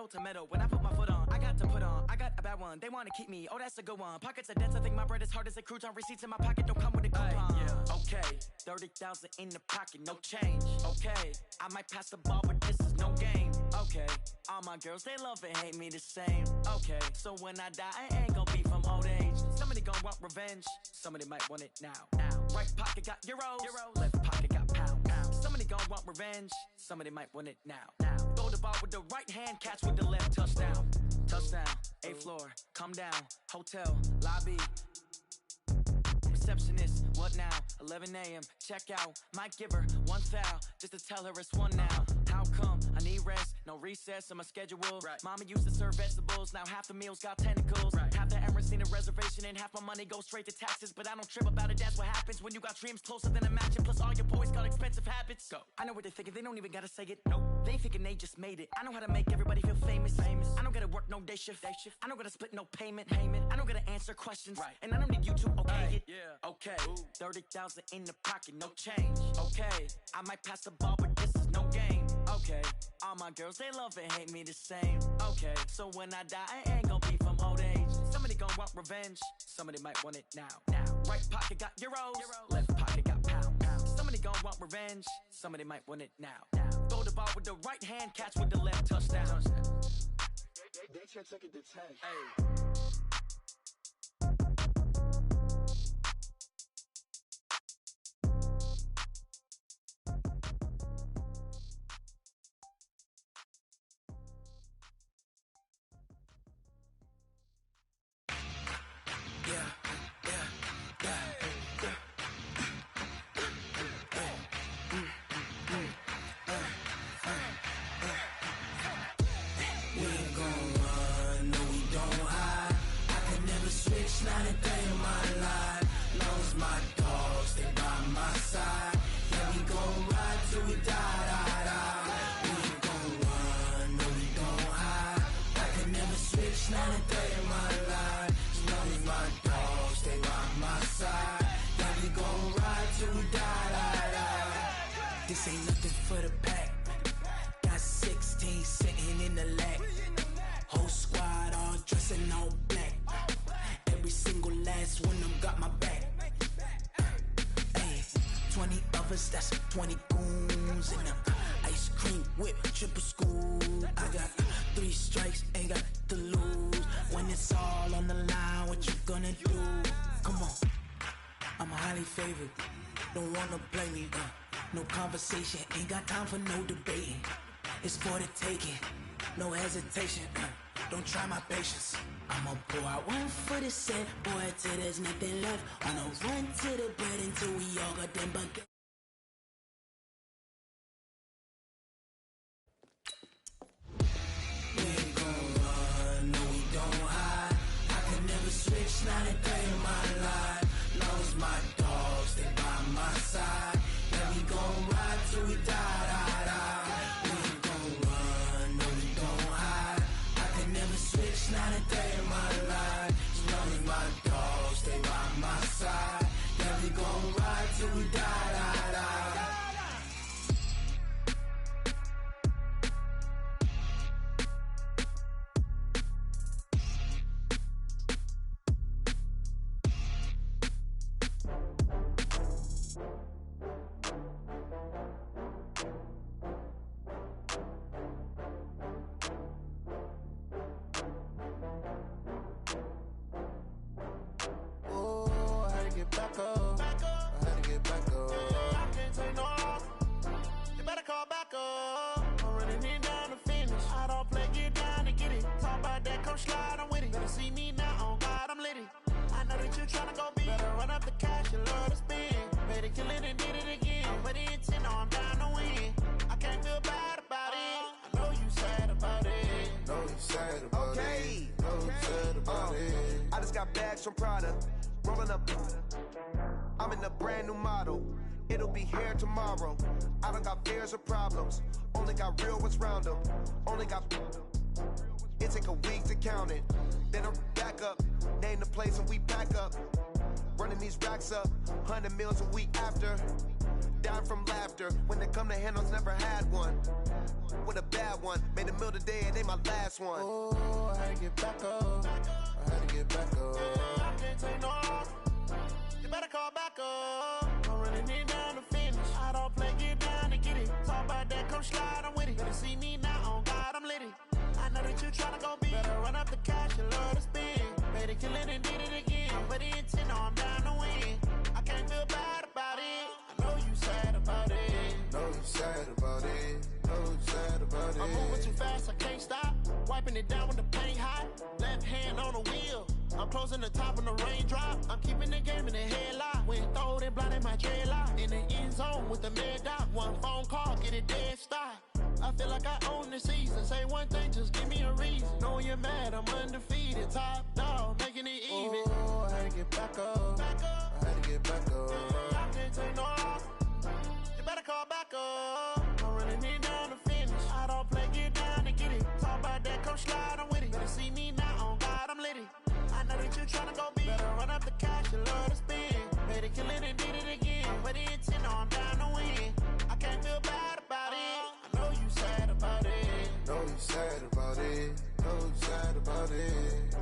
tomato, tomato. When I put my foot on, I got to put on. I got a bad one, they wanna keep me. Oh, that's a good one. Pockets are dense, I think my bread is hard as a crouton. Receipts in my pocket don't come with a coupon. Yeah. Okay, 30,000 in the pocket, no change. Okay, I might pass the ball, but this is no game. Okay, all my girls, they love and hate me the same. Okay, so when I die, I ain't gon' be from old age. Somebody gon' want revenge, somebody might want it now. Right pocket got euros, left pocket got pounds. Somebody gon' want revenge, somebody might want it now. Throw the ball with the right hand, catch with the left, touchdown. Touchdown, 8th floor, come down, hotel, lobby. Receptionist, what now? 11 a.m. check out. Might give her one foul just to tell her it's one now. How come? I need rest, no recess in my schedule. Right. Mama used to serve vegetables, now half the meals got tentacles. Right. Half the Emirates need a reservation and half my money goes straight to taxes. But I don't trip about it, that's what happens when you got dreams closer than a matching. Plus all your boys got expensive habits. Go. I know what they're thinking, they don't even gotta say it. Nope. They thinking they just made it. I know how to make everybody feel famous. I don't gotta work no day shift. I don't gotta split no payment. I don't gotta answer questions. Right. And I don't need you to okay it. Yeah. Okay, 30,000 in the pocket, no change. Okay, I might pass the ball, but this is no game. Okay, all my girls, they love and hate me the same. Okay, so when I die, I ain't gon' be from old age. Somebody gon' want revenge, somebody might want it now. Right pocket got euros, left pocket got pounds. Somebody gon' want revenge, somebody might want it now. Throw the ball with the right hand, catch with the left, touchdown. They can't take it to 10. Hey. Not a day in my life, long as my dogs stay by my side. Yeah, we gon' ride till we die, die, die. We ain't gon' run, no we don't hide. I can never switch, not a day in my life, as long as my dogs stay by my side. Yeah, we gon' ride till we die, die, die. This ain't nothing for the pack. Got 16 sitting in the lap. Whole squad all dressed in all black. Every single last one of them got my back. Ay, 20 of us, that's 20 goons in them. Ice cream whip, triple scoop. I got 3 strikes, ain't got to lose. When it's all on the line, what you gonna do? Come on, I'm highly favored. Don't wanna play me, no conversation, ain't got time for no debating. It's for the taking, no hesitation. Don't try my patience. I'ma pour out one for the set, boy, till there's nothing left. I'ma run to the bed until we all got them bucket. We ain't gon' run, no we don't hide. I can never switch, not a day in my life. Long as my dogs stay by my side. Yeah, we gon' ride till we die, die, die. We ain't gon' run, no we don't hide. I can never switch, not a day in my life. As long as my dogs stay by my side. Yeah, we gon' ride till we die, die, die. From Prada, rolling up. I'm in a brand new model. It'll be here tomorrow. I don't got fears or problems. Only got real ones round them. Only got. It take a week to count it. Then I'm back up. Name the place and we back up. Running these racks up. 100 meals a week after. dying from laughter. When it come to handles, never had one. With a bad one, made a meal today and they my last one. Oh, I had to get back up. I had to get back up. I can't take no more. You better call back up. I'm running it down to finish. I don't play, get down to get it. Talk about that, come slide, I'm with it. Better see me now, on God, I'm litty. I know that you tryna go big. Better run up the cash, you love to spend. Better kill it and did it again. I put it in 10, no, I'm down to win. I can't feel bad about it. I know you sad about it. Know you sad about it. Know you sad about it. I'm moving too fast, I can't stop. Wiping it down when the paint hot. Left hand on the wheel. I'm closing the top when the raindrop. I'm keeping the game in the headlock. When throwed and blinded my dreadlock. In the end zone with the mid dot. One phone call, get it dead stop. I feel like I own the season. Say one thing, just give me a reason. Knowing you're mad, I'm undefeated. Top dog, making it even. Oh, I had to get back up. I had to get back up. I can't take no off. You better call back up. I'm running it down to finish. I don't play, get down to get it. Talk about that, come slide, I'm with it. Better see me now, on God, I'm litty. I know that you tryna go big. Better run up the cash, you love to spend. Better kill it and did it again. Put it in 10, no, I'm down to win. I can't feel bad about it. I know you sad about it. Know you sad about it. Know you sad about it.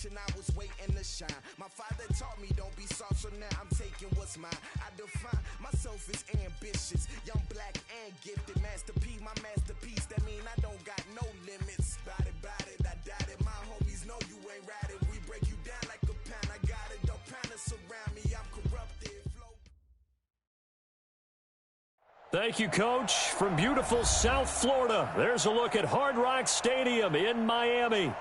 I was waiting to shine. My father taught me don't be soft, so now I'm taking what's mine. I define myself as ambitious, young, black, and gifted. Master P, my masterpiece. That mean I don't got no limits. Bout it, I doubt it. My homies know you ain't right it. We break you down like a pound. I got it, don't pound to surround me. I'm corrupted. Thank you, Coach. From beautiful South Florida, there's a look at Hard Rock Stadium in Miami.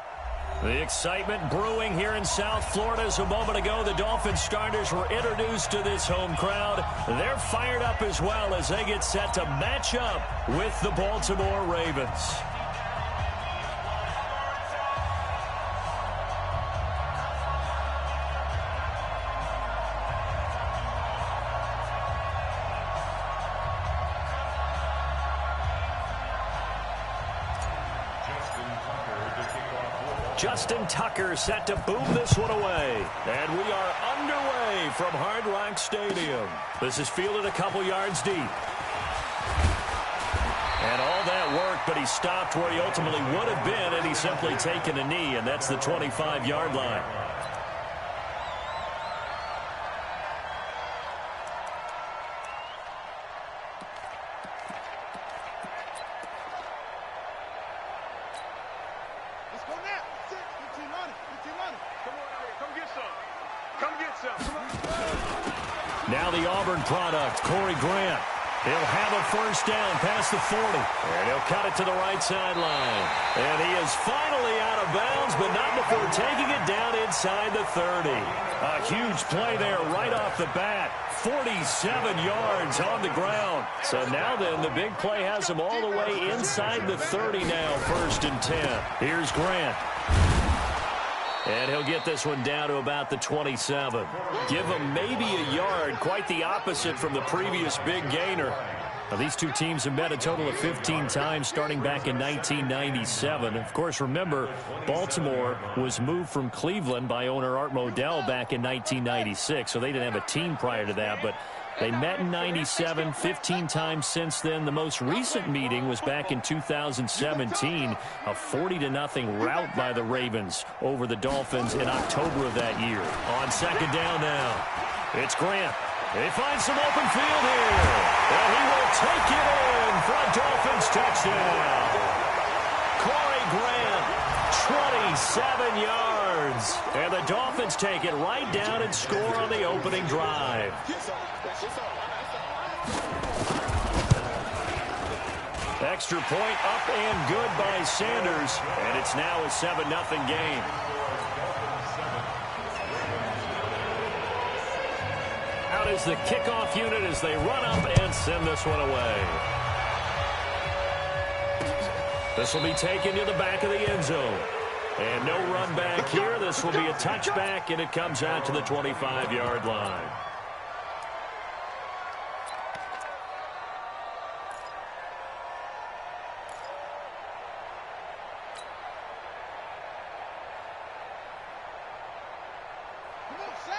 The excitement brewing here in South Florida as a moment ago the Dolphins starters were introduced to this home crowd. They're fired up as well as they get set to match up with the Baltimore Ravens. Justin Tucker set to boom this one away. And we are underway from Hard Rock Stadium. This is fielded a couple yards deep. And all that work, but he stopped where he ultimately would have been, and he's simply taken a knee, and that's the 25-yard line. Now the Auburn product, Corey Grant. He'll have a first down past the 40. And he'll cut it to the right sideline. And he is finally out of bounds, but not before taking it down inside the 30. A huge play there right off the bat. 47 yards on the ground. So now then, the big play has him all the way inside the 30 now, 1st and 10. Here's Grant. And he'll get this one down to about the 27. Give him maybe a yard, quite the opposite from the previous big gainer. Now, these two teams have met a total of 15 times starting back in 1997. Of course, remember, Baltimore was moved from Cleveland by owner Art Modell back in 1996, so they didn't have a team prior to that, but they met in 97, 15 times since then. The most recent meeting was back in 2017, a 40-0 rout by the Ravens over the Dolphins in October of that year. On 2nd down now, it's Grant. He finds some open field here, and he will take it in for a Dolphins touchdown. Corey Grant, 27 yards, and the Dolphins take it right down and score on the opening drive. Extra point up and good by Sanders, and it's now a 7-0 game. Out is the kickoff unit as they run up and send this one away. This will be taken to the back of the end zone. And no run back here. This will be a touchback, and it comes out to the 25-yard line.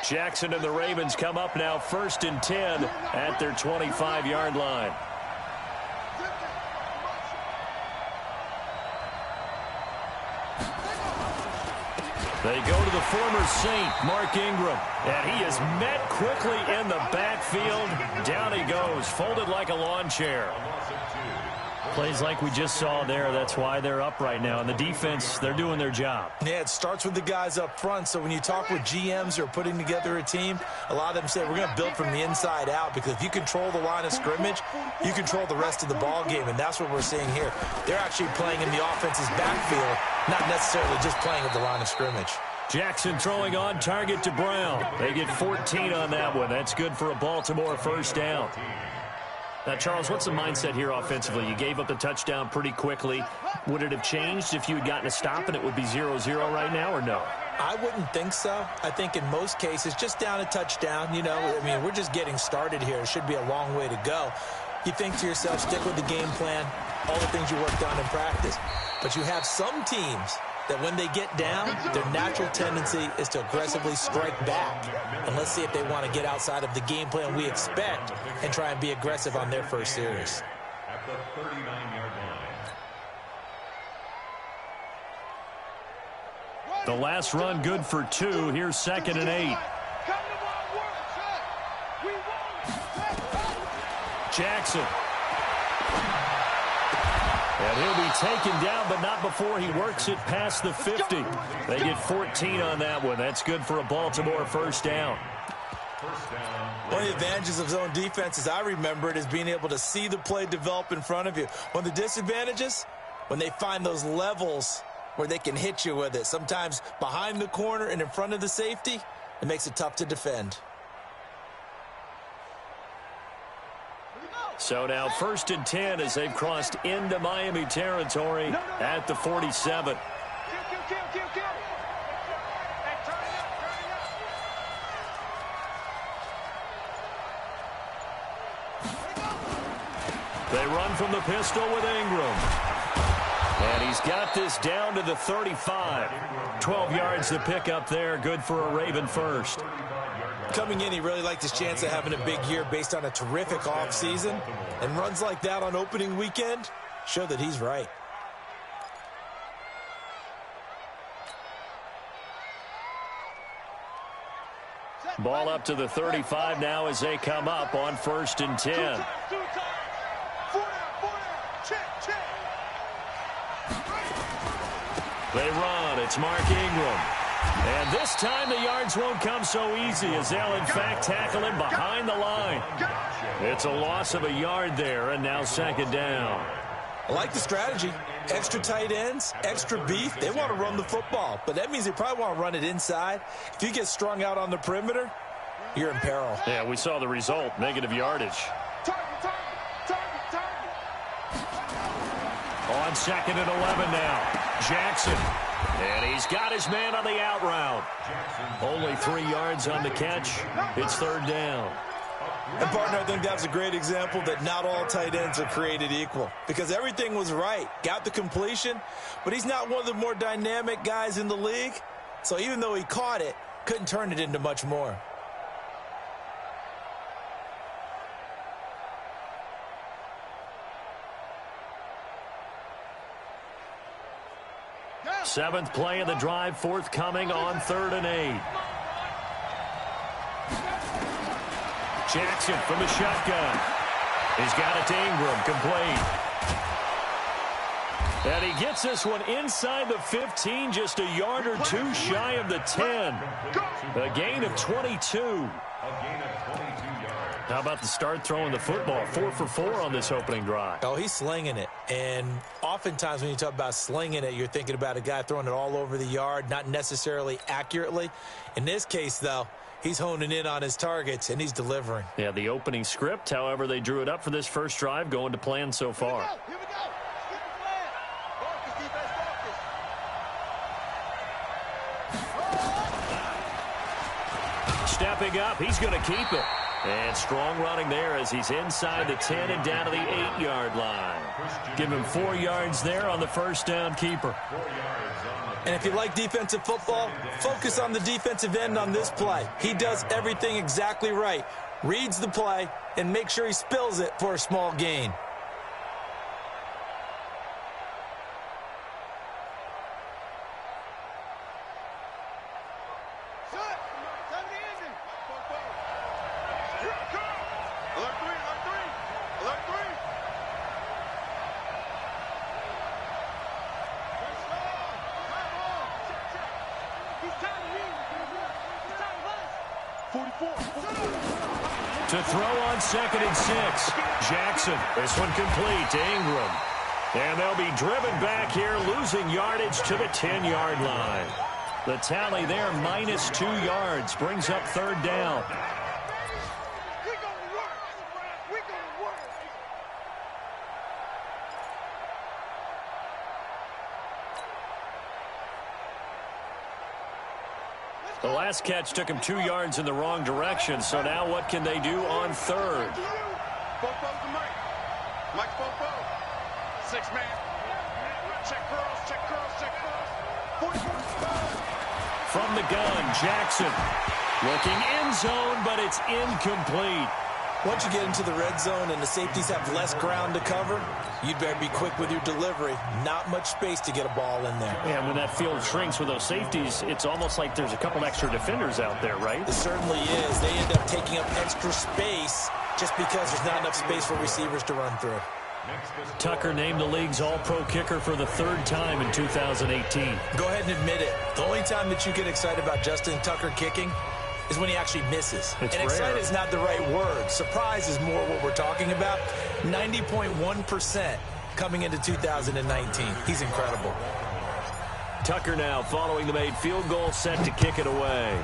Jackson and the Ravens come up now 1st and 10 at their 25-yard line. They go to the former Saint, Mark Ingram, and he is met quickly in the backfield. Down he goes, folded like a lawn chair. Plays like we just saw there, that's why they're up right now. And the defense, they're doing their job. Yeah, it starts with the guys up front. So when you talk with GMs who are putting together a team, a lot of them say we're going to build from the inside out, because if you control the line of scrimmage, you control the rest of the ball game, and that's what we're seeing here. They're actually playing in the offense's backfield, not necessarily just playing at the line of scrimmage. Jackson throwing on target to Brown. They get 14 on that one. That's good for a Baltimore first down. Now, Charles, what's the mindset here offensively? You gave up the touchdown pretty quickly. Would it have changed if you had gotten a stop and it would be 0-0 right now, or no? I wouldn't think so. I think in most cases, just down a touchdown, you know, I mean, we're just getting started here. It should be a long way to go. You think to yourself, stick with the game plan, all the things you worked on in practice. But you have some teams that when they get down, their natural tendency is to aggressively strike back. And let's see if they want to get outside of the game plan we expect and try and be aggressive on their first series. At the 39-yard line. The last run good for 2. Here's 2nd and 8. Jackson. And he'll be taken down, but not before he works it past the 50. They get 14 on that one. That's good for a Baltimore first down. One of the advantages of zone defense, as I remember it, is being able to see the play develop in front of you. One of the disadvantages, when they find those levels where they can hit you with it, sometimes behind the corner and in front of the safety, it makes it tough to defend. So now 1st and 10 as they've crossed into Miami territory at the 47. They run from the pistol with Ingram. And he's got this down to the 35. 12 yards to pick up there. Good for a Raven first. Coming in, he really liked his chance of having a big year based on a terrific offseason. And runs like that on opening weekend, show that he's right. Ball up to the 35 now as they come up on 1st and 10. They run. It's Mark Ingram. And this time the yards won't come so easy as they'll, in fact, tackle him behind the line. It's a loss of a yard there, and now 2nd down. I like the strategy. Extra tight ends, extra beef. They want to run the football, but that means they probably want to run it inside. If you get strung out on the perimeter, you're in peril. Yeah, we saw the result, negative yardage. On 2nd and 11 now. Jackson. And he's got his man on the out route. Only 3 yards on the catch. It's 3rd down. And, partner, I think that's a great example that not all tight ends are created equal, because everything was right. Got the completion, but he's not one of the more dynamic guys in the league. So even though he caught it, couldn't turn it into much more. Seventh play of the drive, forthcoming on 3rd and 8. Jackson from the shotgun. He's got it to Ingram, complete. And he gets this one inside the 15, just a yard or 2 shy of the 10. A gain of 22. How about the start throwing the football? 4 for 4 on this opening drive. Oh, he's slinging it. And oftentimes when you talk about slinging it, you're thinking about a guy throwing it all over the yard, not necessarily accurately. In this case, though, he's honing in on his targets, and he's delivering. Yeah, the opening script, however, they drew it up for this first drive, going to plan so far. Here we go. Skip the plan. Focus, defense, focus. Stepping up, he's going to keep it. And strong running there as he's inside the 10 and down to the 8-yard line. Give him 4 yards there on the first down keeper. And if you like defensive football, focus on the defensive end on this play. He does everything exactly right. Reads the play and makes sure he spills it for a small gain. To throw on 2nd and 6. Jackson, this one complete to Ingram. And they'll be driven back here, losing yardage to the 10-yard line. The tally there, minus 2 yards, brings up 3rd down. The last catch took him 2 yards in the wrong direction, so now what can they do on 3rd? Bofo's to Mike. Mike's Bofo. 6-man. Check curls, check curls, check curls. 44. From the gun, Jackson. Looking end zone, but it's incomplete. Once you get into the red zone and the safeties have less ground to cover, you'd better be quick with your delivery. Not much space to get a ball in there. Yeah, when that field shrinks with those safeties, it's almost like there's a couple extra defenders out there, right? It certainly is. They end up taking up extra space just because there's not enough space for receivers to run through. Tucker named the league's all-pro kicker for the 3rd time in 2018. Go ahead and admit it. The only time that you get excited about Justin Tucker kicking is when he actually misses. It's and rare. excited is not the right word. Surprise is more what we're talking about. 90.1% coming into 2019. He's incredible. Tucker now following the made field goal, set to kick it away.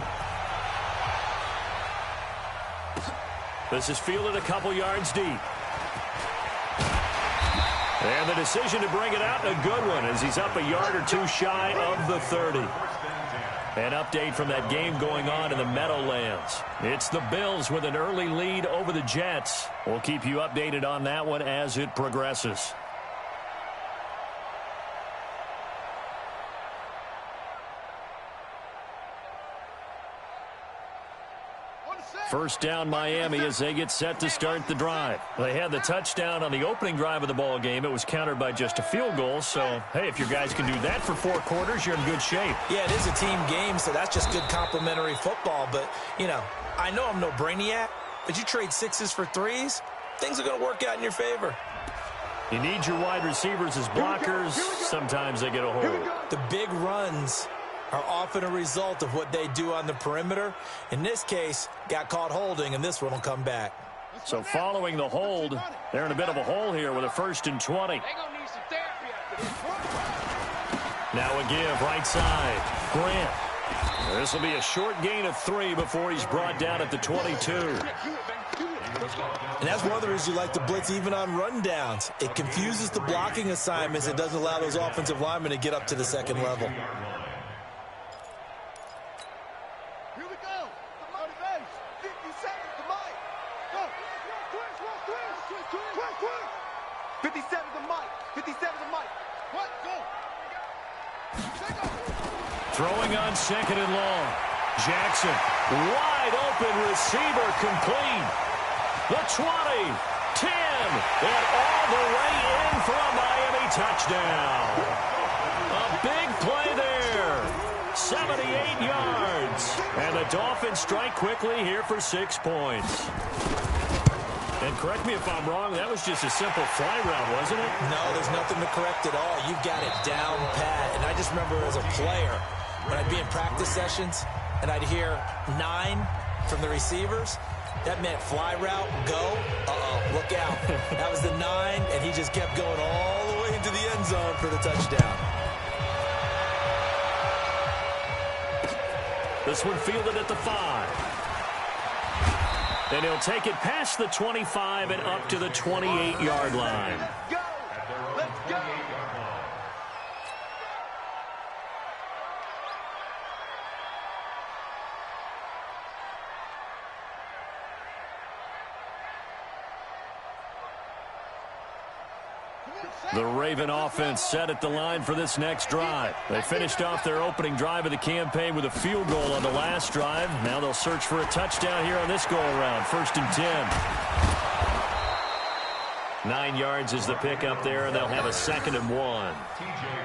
This is fielded a couple yards deep. And the decision to bring it out, a good one, as he's up a yard or 2 shy of the 30. An update from that game going on in the Meadowlands. It's the Bills with an early lead over the Jets. We'll keep you updated on that one as it progresses. On the First down Miami as they get set to start the drive. They had the touchdown on the opening drive of the ball game. It was countered by just a field goal. So, hey, if your guys can do that for 4 quarters, you're in good shape. Yeah, it is a team game, so that's just good complimentary football. But, you know, I know I'm no brainiac, but you trade 6s for 3s, things are going to work out in your favor. You need your wide receivers as blockers. Sometimes they get a hold. The big runs are often a result of what they do on the perimeter. In this case, got caught holding, and this one will come back. So following the hold, they're in a bit of a hole here with a 1st and 20. Now a give, right side. Grant. This will be a short gain of 3 before he's brought down at the 22. And that's one of the reasons you like to blitz even on rundowns. It confuses the blocking assignments. It doesn't allow those offensive linemen to get up to the second level. Here we go. The money base. 50 seconds to Mike. Go. 57 to Mike. 57 to Mike. What? Go. Throwing on 2nd and long. Jackson, wide open receiver, complete. The 20, 10, and all the way in for a Miami touchdown. A big play there. 78 yards. And the Dolphins strike quickly here for 6 points. And correct me if I'm wrong, that was just a simple fly route, wasn't it? No, there's nothing to correct at all. You've got it down pat. And I just remember as a player, when I'd be in practice sessions and I'd hear 9 from the receivers, that meant fly route, go, look out. That was the 9, and he just kept going all the way into the end zone for the touchdown. This one fielded at the 5. And he'll take it past the 25 and up to the 28-yard line. Go. Let's go. The Raven offense set at the line for this next drive. They finished off their opening drive of the campaign with a field goal on the last drive. Now they'll search for a touchdown here on this go-around. 1st and 10. 9 yards is the pickup there, and they'll have a 2nd and 1.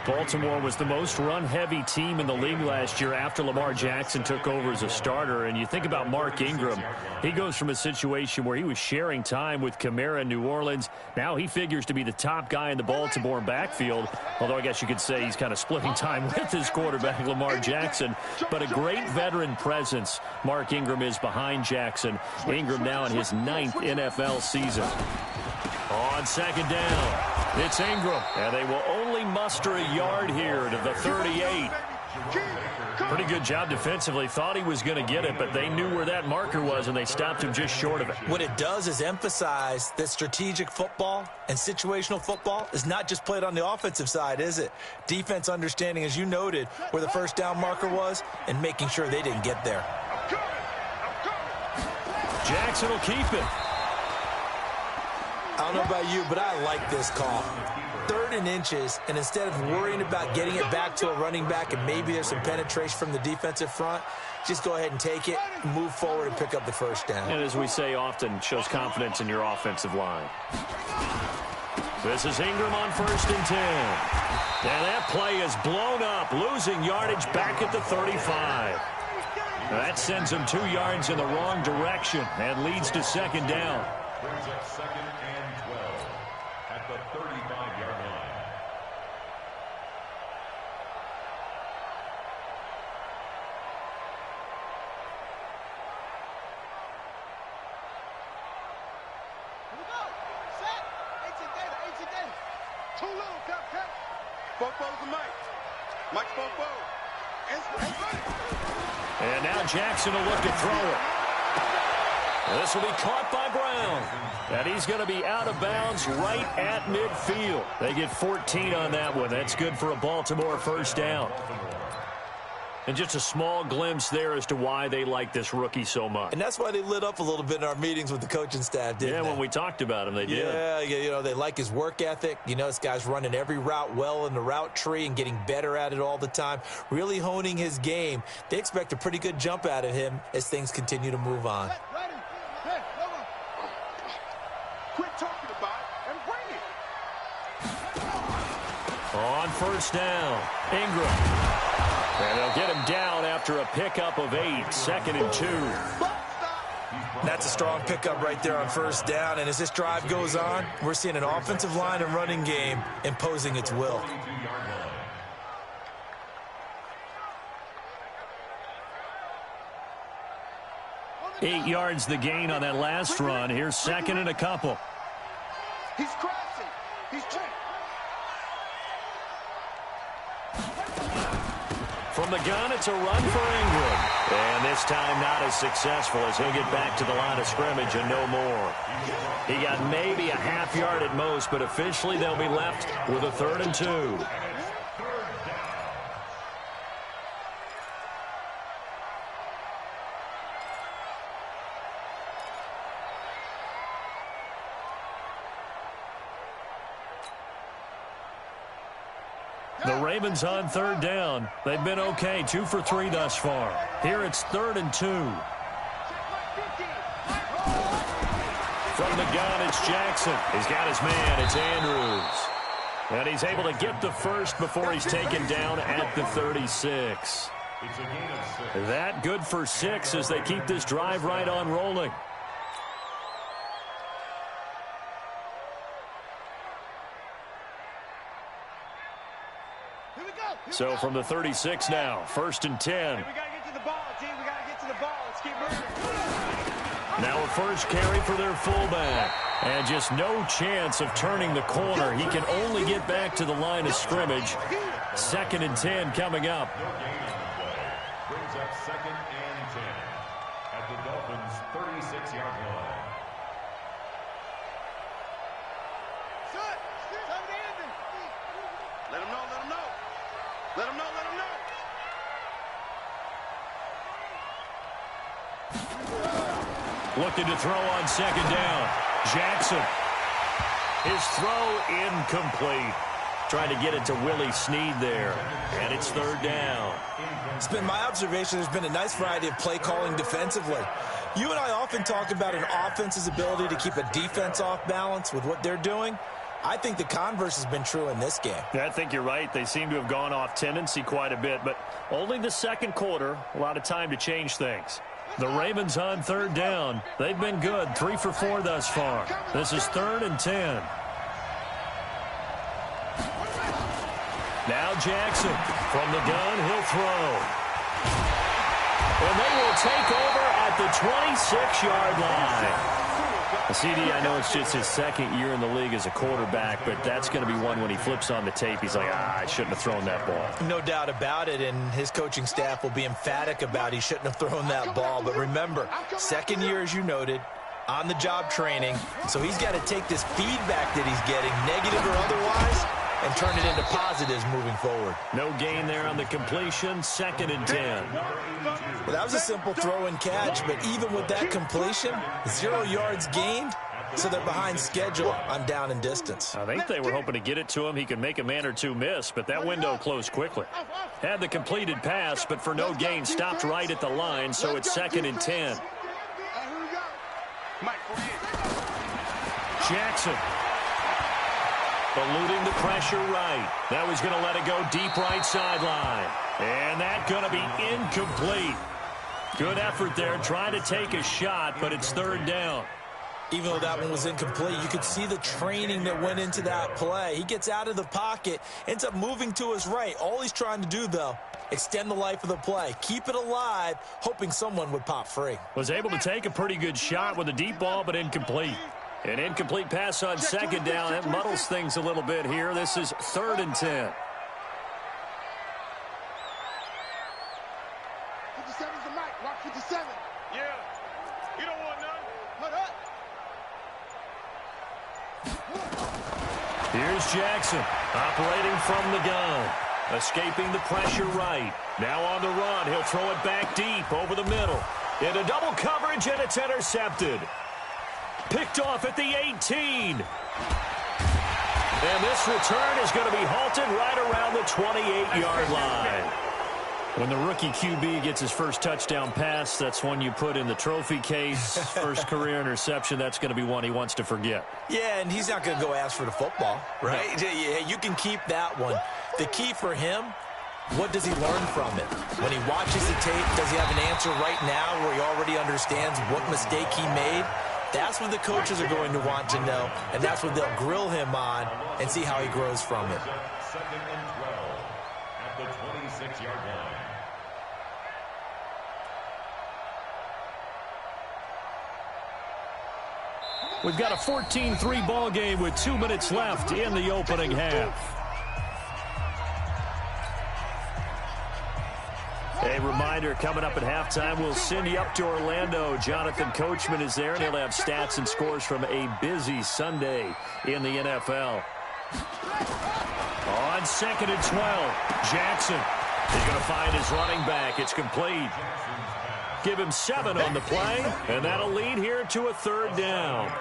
Baltimore was the most run-heavy team in the league last year after Lamar Jackson took over as a starter. And you think about Mark Ingram. He goes from a situation where he was sharing time with Kamara in New Orleans. Now he figures to be the top guy in the Baltimore backfield. Although I guess you could say he's kind of splitting time with his quarterback, Lamar Jackson. But a great veteran presence Mark Ingram is behind Jackson. Ingram now in his 9th NFL season. On 2nd down, it's Ingram, and they will only muster a yard here to the 38. Pretty good job defensively. Thought he was going to get it, but they knew where that marker was, and they stopped him just short of it. What it does is emphasize that strategic football and situational football is not just played on the offensive side, is it? Defense understanding, as you noted, where the 1st down marker was and making sure they didn't get there. Jackson will keep it. I don't know about you, but I like this call. 3rd and inches, and instead of worrying about getting it back to a running back and maybe there's some penetration from the defensive front, just go ahead and take it, move forward, and pick up the 1st down. And as we say often, shows confidence in your offensive line. This is Ingram on 1st and 10. And that play is blown up, losing yardage back at the 35. That sends him 2 yards in the wrong direction and leads to 2nd down. Brings up 2nd and 12 at the 35-yard line. Here we go. Set. 18 data. Too low, Captain. Bofo's the Mike. Mike's Bofo. And now Jackson will look to throw it. This will be caught by Brown. And he's going to be out of bounds right at midfield. They get 14 on that one. That's good for a Baltimore 1st down. And just a small glimpse there as to why they like this rookie so much. And that's why they lit up a little bit in our meetings with the coaching staff, didn't they? Yeah, when we talked about him, they did. Yeah, you know, they like his work ethic. You know, this guy's running every route well in the route tree and getting better at it all the time, really honing his game. They expect a pretty good jump out of him as things continue to move on. Quit talking about it and bring it. On first down, Ingram. And they'll get him down after a pickup of 8, 2nd and 2. That's a strong pickup right there on first down. And as this drive goes on, we're seeing an offensive line and running game imposing its will. 8 yards the gain on that last run. Here's 2nd and a couple. He's crashing. He's checked. From the gun, it's a run for Ingram. And this time not as successful as he'll get back to the line of scrimmage and no more. He got maybe a half yard at most, but officially they'll be left with a 3rd and 2. The Ravens on 3rd down. They've been okay, 2 for 3 thus far. Here it's 3rd and 2. From the gun, it's Jackson. He's got his man. It's Andrews. And he's able to get the first before he's taken down at the 36. That good for 6 as they keep this drive right on rolling. So from the 36 now, 1st and 10. Hey, we got to get to the ball, team. We got to get to the ball. Let's keep moving. Now a first carry for their fullback. And just no chance of turning the corner. He can only get back to the line of scrimmage. 2nd and 10 coming up. Brings up 2nd and 10 at the Dolphins' 36-yard line. Let him know, let him know. Let him know, let him know. Looking to throw on 2nd down. Jackson. His throw incomplete. Trying to get it to Willie Snead there. And it's 3rd down. It's been my observation there's been a nice variety of play calling defensively. You and I often talk about an offense's ability to keep a defense off balance with what they're doing. I think the converse has been true in this game. Yeah, I think you're right. They seem to have gone off tendency quite a bit, but only the 2nd quarter, a lot of time to change things. The Ravens on 3rd down. They've been good, 3 for 4 thus far. This is 3rd and 10. Now Jackson from the gun, he'll throw. And they will take over at the 26-yard line. CD, I know it's just his 2nd year in the league as a quarterback, but that's going to be one when he flips on the tape. He's like, I shouldn't have thrown that ball. No doubt about it, and his coaching staff will be emphatic about he shouldn't have thrown that ball. But remember, 2nd year, as you noted, on-the-job training, so he's got to take this feedback that he's getting, negative or otherwise, and turn it into positives moving forward. No gain there on the completion, 2nd and 10. Well, that was a simple throw and catch, but even with that completion, 0 yards gained, so they're behind schedule on down and distance. I think they were hoping to get it to him. He could make a man or two miss, but that window closed quickly. Had the completed pass, but for no gain, stopped right at the line, so it's 2nd and 10. Jackson. Eluding the pressure right. That was going to let it go deep right sideline. And that going to be incomplete. Good effort there, trying to take a shot, but it's 3rd down. Even though that one was incomplete, you could see the training that went into that play. He gets out of the pocket, ends up moving to his right. All he's trying to do, though, extend the life of the play. Keep it alive, hoping someone would pop free. Was able to take a pretty good shot with a deep ball, but incomplete. An incomplete pass on 2nd down. It muddles things a little bit here. This is 3rd and 10. 57's the mic. Watch 57. Yeah. You don't want none. Hold up. Here's Jackson operating from the gun. Escaping the pressure right. Now on the run. He'll throw it back deep over the middle. Into double coverage, and it's intercepted. Picked off at the 18. And this return is going to be halted right around the 28-yard line. When the rookie QB gets his first touchdown pass, that's one you put in the trophy case. First career interception, that's going to be one he wants to forget. Yeah, and he's not going to go ask for the football, right? No. Yeah, you can keep that one. The key for him, what does he learn from it? When he watches the tape, does he have an answer right now where he already understands what mistake he made? That's what the coaches are going to want to know, and that's what they'll grill him on and see how he grows from it. Second and 12 at the 26-yard line. We've got a 14-3 ball game with 2 minutes left in the opening half. A reminder, coming up at halftime, we'll send you up to Orlando. Jonathan Coachman is there, and he'll have stats and scores from a busy Sunday in the NFL. On 2nd and 12, Jackson is going to find his running back. It's complete. Give him 7 on the play, and that'll lead here to a 3rd down.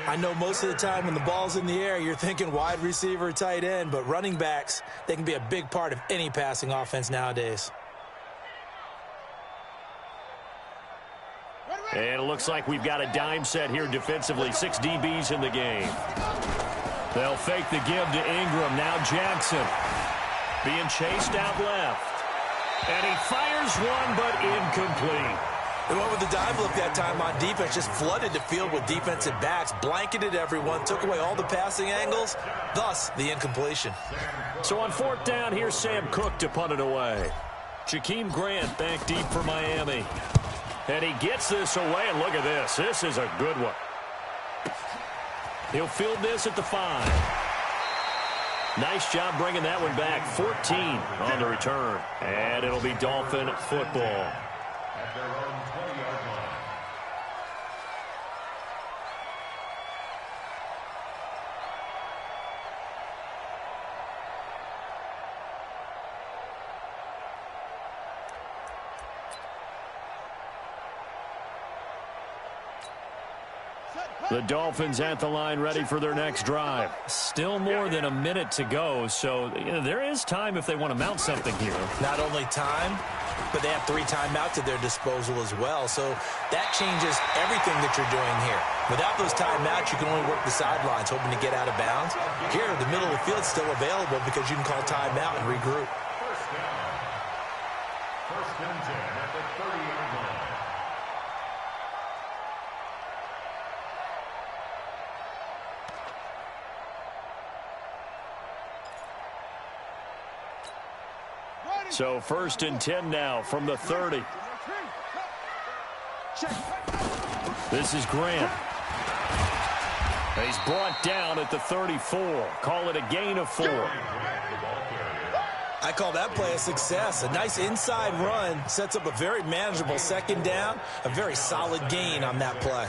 I know most of the time when the ball's in the air, you're thinking wide receiver, tight end, but running backs, they can be a big part of any passing offense nowadays. And it looks like we've got a dime set here defensively. 6 DBs in the game. They'll fake the give to Ingram. Now Jackson being chased out left. And he fires one, but incomplete. The one with the dime look that time on defense just flooded the field with defensive backs, blanketed everyone, took away all the passing angles, thus the incompletion. So on 4th down, here's Sam Cook to punt it away. Jakeem Grant back deep for Miami. And he gets this away, and look at this. This is a good one. He'll field this at the 5. Nice job bringing that one back. 14 on the return. And it'll be Dolphin football. At their own 20-yard line. The Dolphins at the line ready for their next drive. Still more than a minute to go, so there is time if they want to mount something here. Not only time, but they have 3 timeouts at their disposal as well, so that changes everything that you're doing here. Without those timeouts, you can only work the sidelines, hoping to get out of bounds. Here, the middle of the field is still available because you can call timeout and regroup. First down. 1st and 10 at the 30-yard line. So 1st and 10 now from the 30. This is Grant. He's brought down at the 34. Call it a gain of 4. I call that play a success. A nice inside run sets up a very manageable 2nd down. A very solid gain on that play.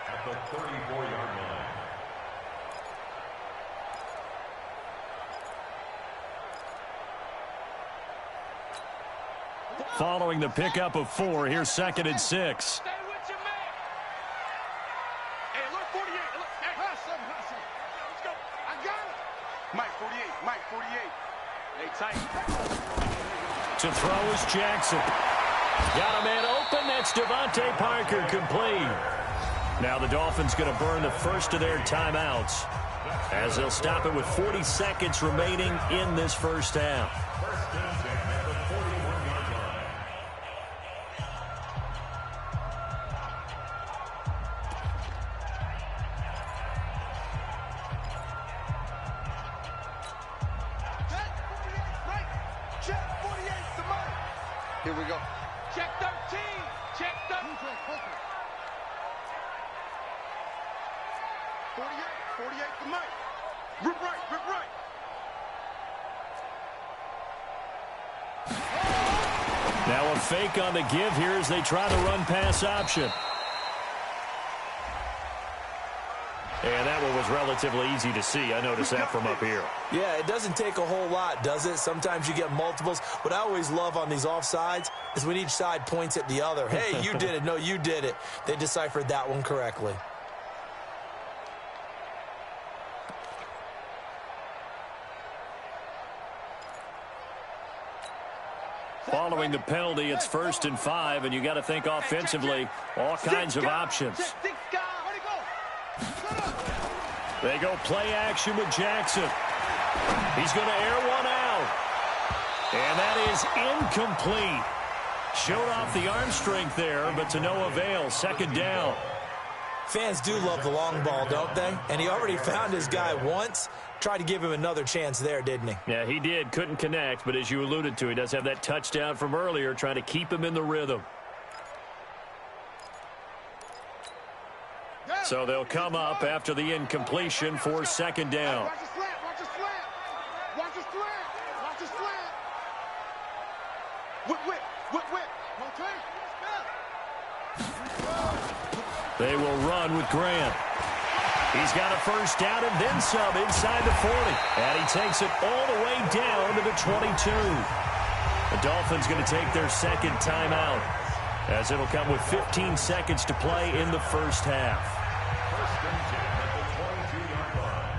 At the 34-yard line. Following the pickup of 4, here's 2nd and 6. Stay with your man. Hey, look, 48. Look, hey, hustle. Let's go. I got it. Mike, 48. Mike, 48. Hey, tight. To throw is Jackson. Got a man open. That's Devontae Parker, complete. Now the Dolphins going to burn the first of their timeouts as they'll stop it with 40 seconds remaining in this first half. 1st and 10 at the 41-yard line. Check 48 to Mike. Here we go. Check 13. Check 13. 48 to Mike. Rip right, rip right. Now a fake on the give here as they try the run-pass option. And that one was relatively easy to see. I noticed that from up here. Yeah, it doesn't take a whole lot, does it? Sometimes you get multiples. What I always love on these offsides is when each side points at the other. Hey, you did it. No, you did it. They deciphered that one correctly. Following the penalty, it's 1st and 5, and you got to think offensively, all kinds of options. They go play action with Jackson. He's going to air one out. And that is incomplete. Showed off the arm strength there, but to no avail. 2nd down. Fans do love the long ball, don't they? And he already found his guy once. Tried to give him another chance there, didn't he? Yeah, he did. Couldn't connect, but as you alluded to, he does have that touchdown from earlier, trying to keep him in the rhythm. So they'll come up after the incompletion for 2nd down. Watch the slant. Watch the slant. Watch the slant. Watch the slant. Whip. They will run with Grant. He's got a 1st down and then some inside the 40. And he takes it all the way down to the 22. The Dolphins going to take their 2nd timeout, as it'll come with 15 seconds to play in the 1st half. 1st and 10 at the 22-yard line.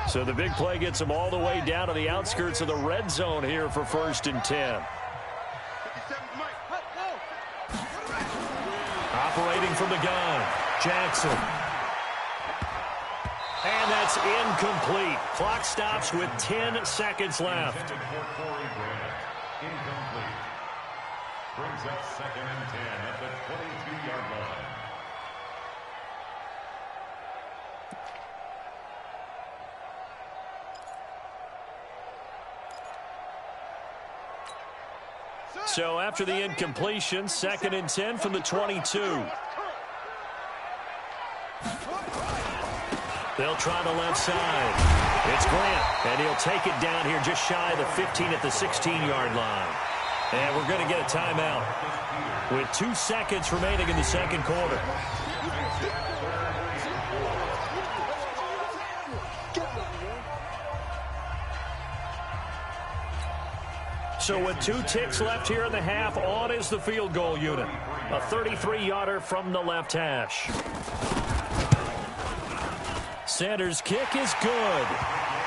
So the big play gets them all the way down to the outskirts of the red zone here for 1st and 10. Operating from the gun, Jackson. And that's incomplete. Clock stops with 10 seconds left. Incomplete. Brings up 2nd and 10 at the 22-yard line. So after the incompletion, 2nd and 10 from the 22. They'll try the left side. It's Grant, and he'll take it down here just shy of the 15 at the 16-yard line. And we're going to get a timeout with 2 seconds remaining in the 2nd quarter. So with 2 ticks left here in the half, on is the field goal unit. A 33-yarder from the left hash. Sanders' kick is good.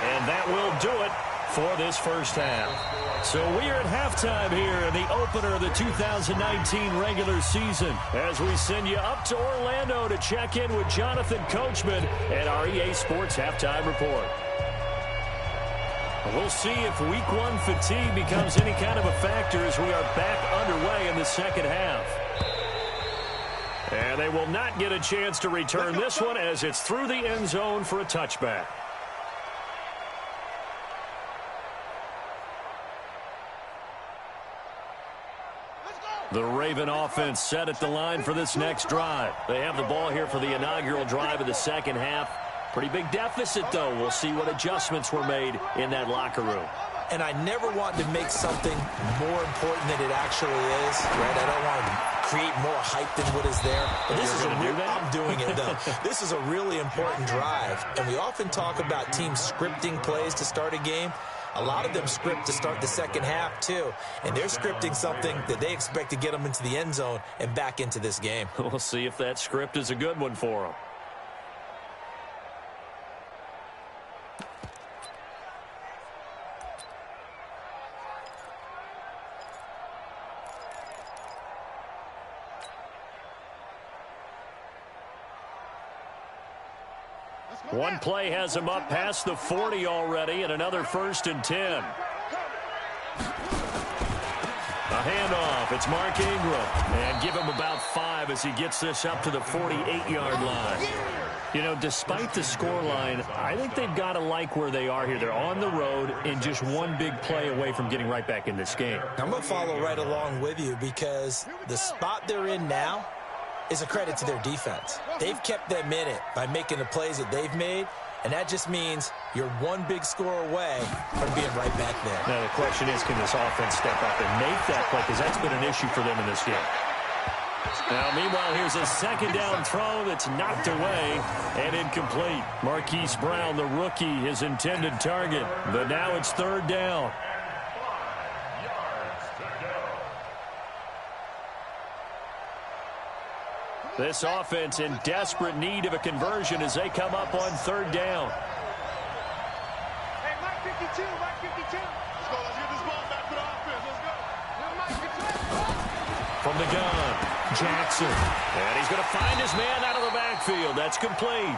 And that will do it for this 1st half. So we are at halftime here in the opener of the 2019 regular season, as we send you up to Orlando to check in with Jonathan Coachman and our EA Sports Halftime Report. We'll see if Week 1 fatigue becomes any kind of a factor as we are back underway in the 2nd half. And they will not get a chance to return this one as it's through the end zone for a touchback. The Raven offense set at the line for this next drive. They have the ball here for the inaugural drive of the 2nd half. Pretty big deficit, though. We'll see what adjustments were made in that locker room. And I never want to make something more important than it actually is, right? I don't want to create more hype than what is there. But this is I'm doing it, though. This is a really important drive. And we often talk about teams scripting plays to start a game. A lot of them script to start the 2nd half, too. And they're scripting something that they expect to get them into the end zone and back into this game. We'll see if that script is a good one for them. One play has him up past the 40 already, and another 1st and 10. A handoff. It's Mark Ingram. And give him about 5 as he gets this up to the 48-yard line. You know, despite the scoreline, I think they've got to like where they are here. They're on the road and just one big play away from getting right back in this game. I'm going to follow right along with you because the spot they're in now is a credit to their defense. They've kept them in it by making the plays that they've made, and that just means you're one big score away from being right back there. Now the question is, can this offense step up and make that play? Because that's been an issue for them in this game. Now, meanwhile, here's a second down throw that's knocked away and incomplete. Marquise Brown, the rookie, his intended target. But now it's third down. This offense in desperate need of a conversion as they come up on third down. Hey, Mike 52, Mike 52. Let's go, let's get this ball back to the offense. Let's go. Mike 52. From the gun, Jackson. And he's going to find his man out of the backfield. That's complete.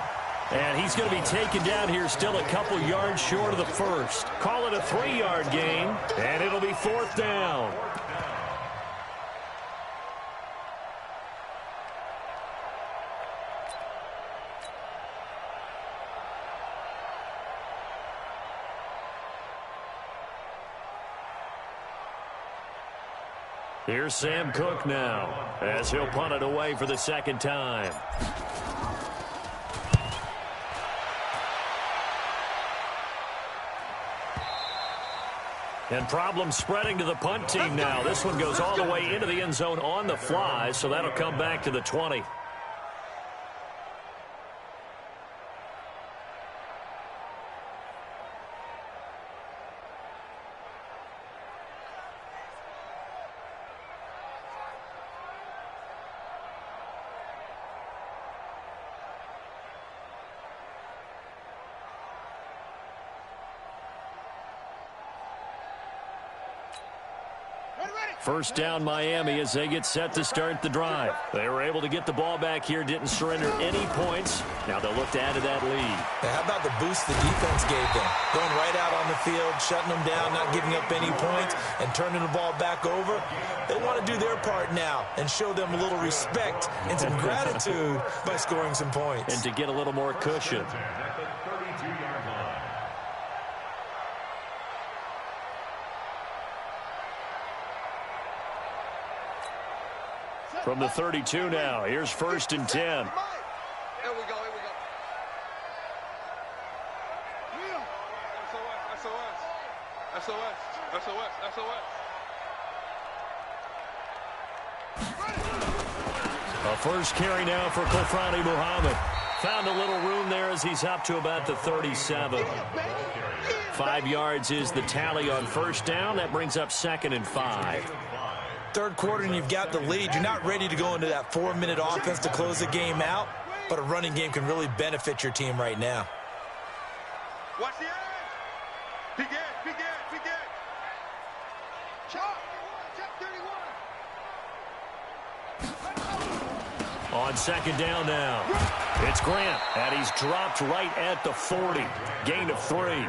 And he's going to be taken down here still a couple yards short of the first. Call it a 3-yard gain, and it'll be fourth down. Here's Sam Cook now, as he'll punt it away for the second time. And problems spreading to the punt team now. This one goes all the way into the end zone on the fly, so that'll come back to the 20. First down Miami as they get set to start the drive. They were able to get the ball back here, didn't surrender any points. Now they'll look to add to that lead. Now, how about the boost the defense gave them? Going right out on the field, shutting them down, not giving up any points, and turning the ball back over. They want to do their part now and show them a little respect and some gratitude by scoring some points. And to get a little more cushion. From the 32 now, here's first and 10. Here we go, here we go. SOS, SOS, SOS, SOS. A first carry now for Kofrani Muhammad. Found a little room there as he's up to about the 37. 5 yards is the tally on first down. That brings up 2nd and 5. Third quarter and you've got the lead. You're not ready to go into that 4-minute offense to close the game out, but a running game can really benefit your team right now. Watch the edge. Big edge, big edge, big edge. Check 31. On second down now, it's Grant, and he's dropped right at the 40. Gain of 3.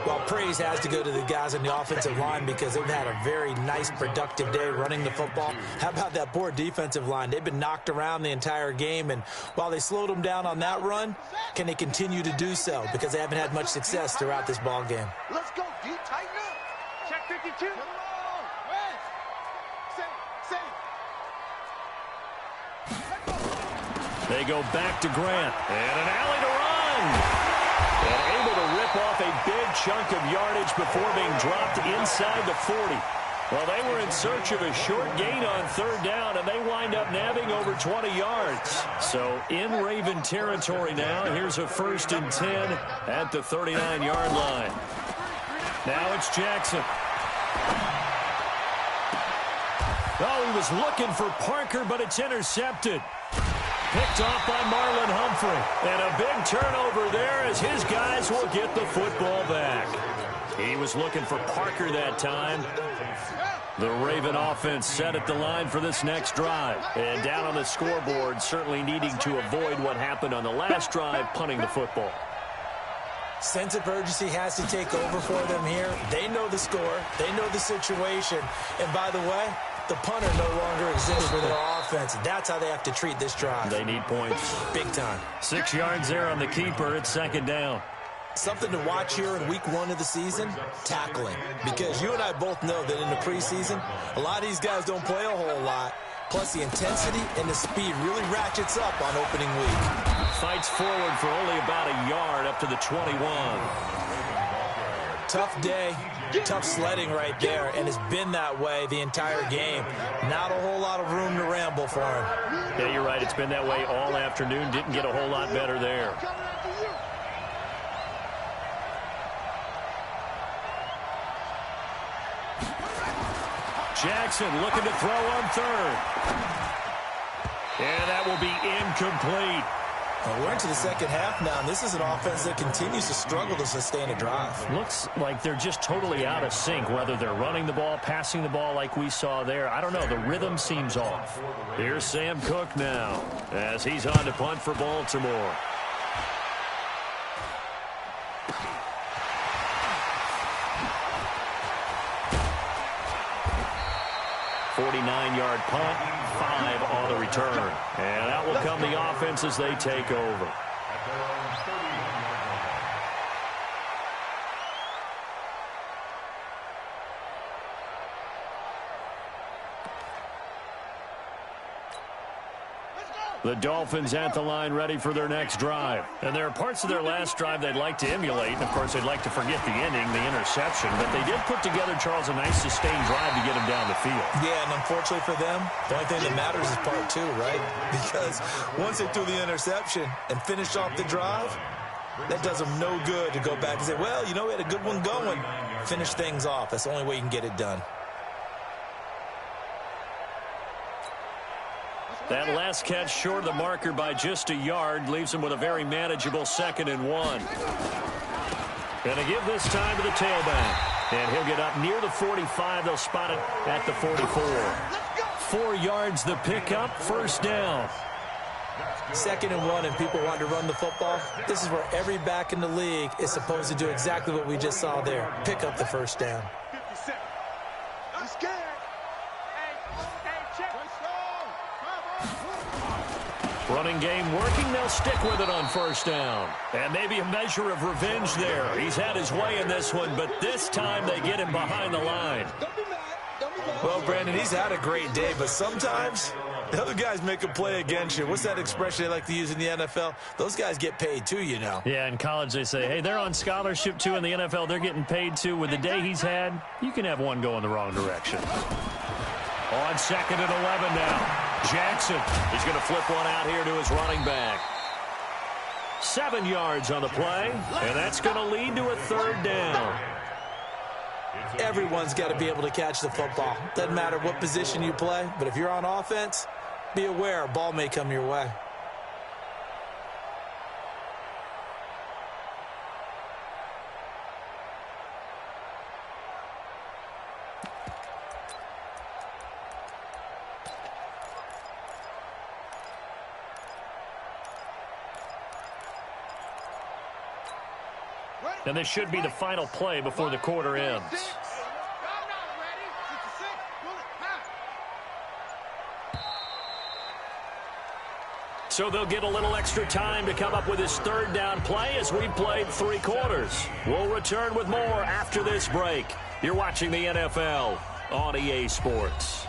Well, praise has to go to the guys on the offensive line because they've had a very nice, productive day running the football. How about that poor defensive line? They've been knocked around the entire game, and while they slowed them down on that run, can they continue to do so? Because they haven't had much success throughout this ball game. Let's go, D. Tighten up. Check 52. They go back to Grant, and an alley to run. And able to rip off a big chunk of yardage before being dropped inside the 40. Well, they were in search of a short gain on third down, and they wind up nabbing over 20 yards. So in Raven territory now, here's a first and 10 at the 39-yard line. Now it's Jackson. Oh, he was looking for Parker, but it's intercepted. Picked off by Marlon Humphrey. And a big turnover there as his guys will get the football back. He was looking for Parker that time. The Raven offense set at the line for this next drive. And down on the scoreboard, certainly needing to avoid what happened on the last drive, punting the football. Sense of urgency has to take over for them here. They know the score. They know the situation. And by the way, the punter no longer exists for their offense. That's how they have to treat this drive. They need points. Big time. 6 yards there on the keeper. It's second down. Something to watch here in week 1 of the season, tackling. Because you and I both know that in the preseason, a lot of these guys don't play a whole lot. Plus, the intensity and the speed really ratchets up on opening week. Fights forward for only about a yard up to the 21. Tough day, tough sledding right there, and it's been that way the entire game. Not a whole lot of room to ramble for him. Yeah, you're right. It's been that way all afternoon. Didn't get a whole lot better there. Jackson looking to throw on third. And that will be incomplete. Well, we're into the second half now, and this is an offense that continues to struggle to sustain a drive. Looks like they're just totally out of sync, whether they're running the ball, passing the ball like we saw there. I don't know. The rhythm seems off. Here's Sam Cook now as he's on to punt for Baltimore. 49-yard punt, 5 on the return. And that will come the offense as they take over. The Dolphins at the line ready for their next drive. And there are parts of their last drive they'd like to emulate. And, of course, they'd like to forget the ending, the interception. But they did put together, Charles, a nice sustained drive to get them down the field. Yeah, and unfortunately for them, the only thing that matters is part 2, right? Because once they threw the interception and finished off the drive, that does them no good to go back and say, well, you know, we had a good one going. Finish things off. That's the only way you can get it done. That last catch short of the marker by just a yard leaves him with a very manageable 2nd and 1. Gonna give this time to the tailback. And he'll get up near the 45. They'll spot it at the 44. 4 yards the pickup, 1st down. 2nd and 1, and people want to run the football. This is where every back in the league is supposed to do exactly what we just saw there. Pick up the 1st down. Running game working. They'll stick with it on 1st down. And maybe a measure of revenge there. He's had his way in this one, but this time they get him behind the line. Well, Brandon, he's had a great day, but sometimes the other guys make a play against you. What's that expression they like to use in the NFL? Those guys get paid too, you know. Yeah, in college they say, hey, they're on scholarship too. In the NFL, they're getting paid too. With the day he's had, you can have one go in the wrong direction. On 2nd and 11 now. Jackson is going to flip one out here to his running back. 7 yards on the play, and that's going to lead to a 3rd down. Everyone's got to be able to catch the football. Doesn't matter what position you play, but if you're on offense, be aware a ball may come your way. And this should be the final play before the quarter ends. So they'll get a little extra time to come up with his 3rd down play as we've played 3 quarters. We'll return with more after this break. You're watching the NFL on EA Sports.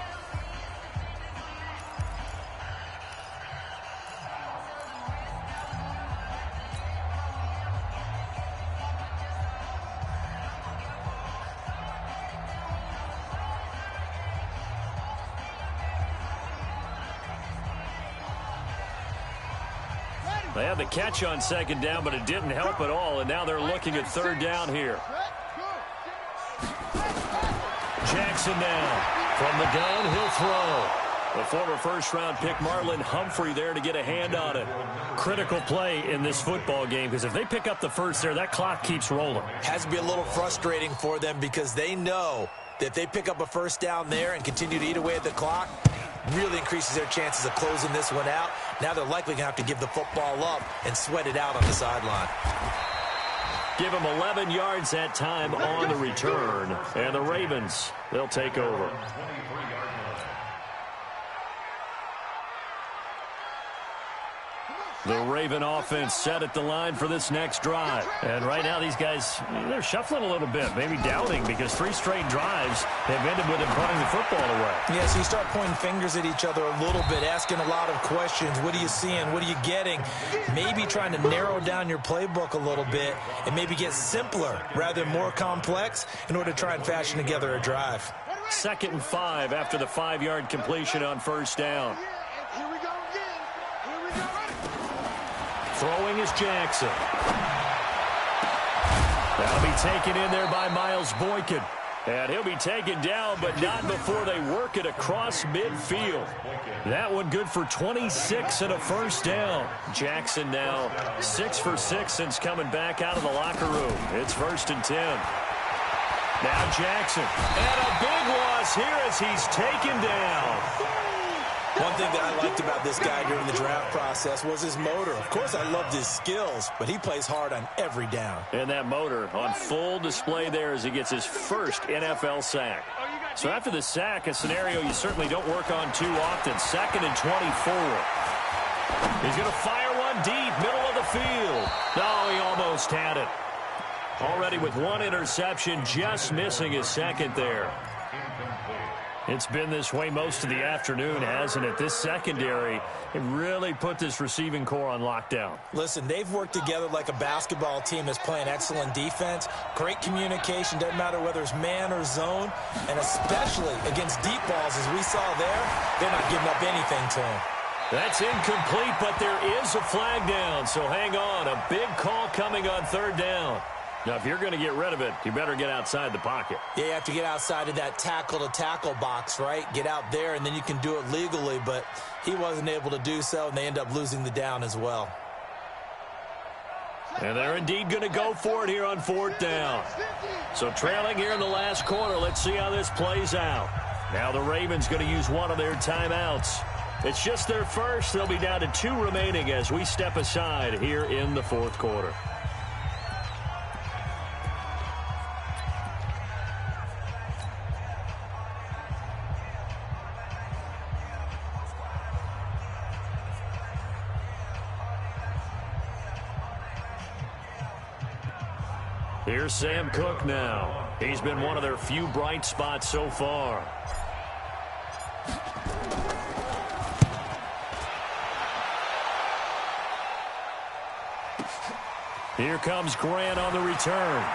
They had the catch on 2nd down, but it didn't help at all, and now they're looking at 3rd down here. Jackson now from the gun, he'll throw. The former 1st-round pick Marlon Humphrey there to get a hand on it. Critical play in this football game, because if they pick up the 1st there, that clock keeps rolling. Has to be a little frustrating for them because they know that if they pick up a 1st down there and continue to eat away at the clock, really increases their chances of closing this one out. Now they're likely going to have to give the football up and sweat it out on the sideline. Give them 11 yards that time on the return. And the Ravens, they'll take over. The Raven offense set at the line for this next drive. And right now these guys, they're shuffling a little bit, maybe doubting, because 3 straight drives have ended with them punting the football away. Yeah, so you start pointing fingers at each other a little bit, asking a lot of questions. What are you seeing? What are you getting? Maybe trying to narrow down your playbook a little bit and maybe get simpler rather than more complex in order to try and fashion together a drive. 2nd and 5 after the 5-yard completion on first down. Here we go again. Here we go. Throwing is Jackson. That'll be taken in there by Miles Boykin. And he'll be taken down, but not before they work it across midfield. That one good for 26 and a first down. Jackson now 6 for 6 since coming back out of the locker room. It's 1st and 10. Now Jackson. And a big loss here as he's taken down. One thing that I liked about this guy during the draft process was his motor. Of course, I loved his skills, but he plays hard on every down. And that motor on full display there as he gets his first NFL sack. So after the sack, a scenario you certainly don't work on too often. 2nd and 24. He's going to fire one deep, middle of the field. No, he almost had it. Already with 1 interception, just missing his 2nd there. It's been this way most of the afternoon, hasn't it? This secondary, it really put this receiving core on lockdown. Listen, they've worked together like a basketball team that's playing excellent defense. Great communication, doesn't matter whether it's man or zone. And especially against deep balls, as we saw there, they're not giving up anything to him. That's incomplete, but there is a flag down, so hang on. A big call coming on 3rd down. Now, if you're going to get rid of it, you better get outside the pocket. Yeah, you have to get outside of that tackle-to-tackle box, right? Get out there, and then you can do it legally, but he wasn't able to do so, and they end up losing the down as well. And they're indeed going to go for it here on 4th down. So trailing here in the last quarter, let's see how this plays out. Now the Ravens going to use one of their timeouts. It's just their first. They'll be down to 2 remaining as we step aside here in the 4th quarter. Here's Sam Cook now. He's been one of their few bright spots so far. Here comes Grant on the return.